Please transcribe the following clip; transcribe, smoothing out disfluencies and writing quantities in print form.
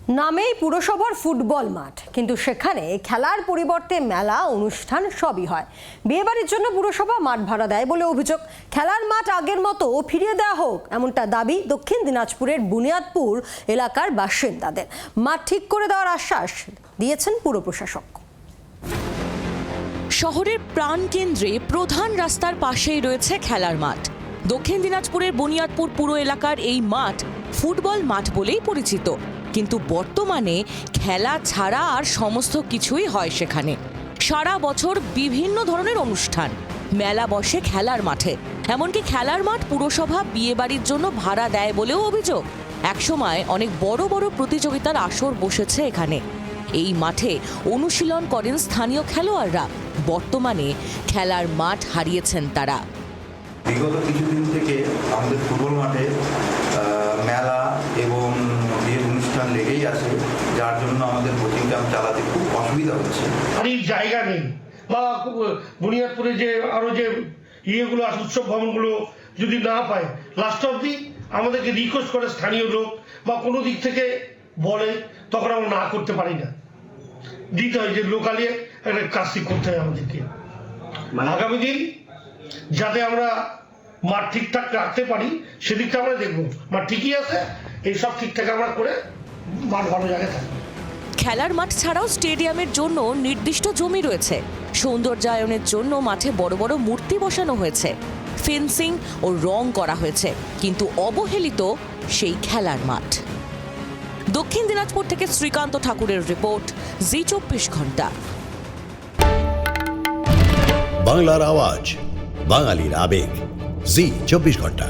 নামেই পুরসভার ফুটবল মাঠ, কিন্তু সেখানে খেলার পরিবর্তে মেলা অনুষ্ঠান সবই হয়। বিয়েবাড়ির জন্য পুরসভা মাঠ ভাড়া দেয় বলে অভিযোগ। খেলার মাঠ আগের মতো ফিরিয়ে দেওয়া হোক, এমনটা দাবি দক্ষিণ দিনাজপুরের বুনিয়াদপুর এলাকার বাসিন্দাদের। মাঠ ঠিক করে দেওয়ার আশ্বাস দিয়েছেন পুর প্রশাসক। শহরের প্রাণকেন্দ্রে প্রধান রাস্তার পাশেই রয়েছে খেলার মাঠ। দক্ষিণ দিনাজপুরের বুনিয়াদপুর পুর এলাকার এই মাঠ ফুটবল মাঠ বলেই পরিচিত, কিন্তু বর্তমানে খেলা ছাড়া আর সমস্ত কিছুই হয় সেখানে। সারা বছর বিভিন্ন ধরনের অনুষ্ঠান, মেলা বসে খেলার মাঠে। এমনকি খেলার মাঠ পুরসভা বিয়েবাড়ির জন্য ভাড়া দেয় বলেও অভিযোগ। একসময় অনেক বড় বড় প্রতিযোগিতার আসর বসেছে এখানে। এই মাঠে অনুশীলন করেন স্থানীয় খেলোয়াড়রা। বর্তমানে খেলার মাঠ হারিয়েছেন তারা। বিগত কিছুদিন থেকে আমাদের ফুটবল মাঠে মেলা এবং বিয়ের অনুষ্ঠান লেগেই আছে, যার জন্য আমাদের কোচিং ক্যাম্প চালাতে খুব অসুবিধা হচ্ছে। আর জায়গা নেই, বা বুনিয়াদপুরে যে আরো যে ইয়েগুলো আছে, উৎসব ভবনগুলো যদি না পায়, লাস্ট অবধি আমাদেরকে রিকোয়েস্ট করে স্থানীয় লোক বা কোনো দিক থেকে বলে, তখন আমরা না করতে পারি না, দিতে হয় যে লোকালি একটা কাজটি করতে হয় আমাদেরকে। আগামী দিন যাতে আমরা মাঠ ঠিকঠাক রাখতে পারি সেদিকটা আমরা দেখবো। মাঠ ঠিকই আছে, এইসব ঠিকঠাক আমরা করে মাঠ ভালো জায়গায় থাকবে। খেলার মাঠ ছাড়াও স্টেডিয়ামের জন্য নির্দিষ্ট জমি রয়েছে। সৌন্দর্যায়নের জন্য মাঠে বড় বড় মূর্তি বসানো হয়েছে, ফেন্সিং ও রং করা হয়েছে, কিন্তু অবহেলিত সেই খেলার মাঠ। দক্ষিণ দিনাজপুর থেকে শ্রীকান্ত ঠাকুরের রিপোর্ট, জি 24 ঘন্টা। বাংলার আওয়াজ, বাঙালির আবেগ, জি 24 ঘন্টা।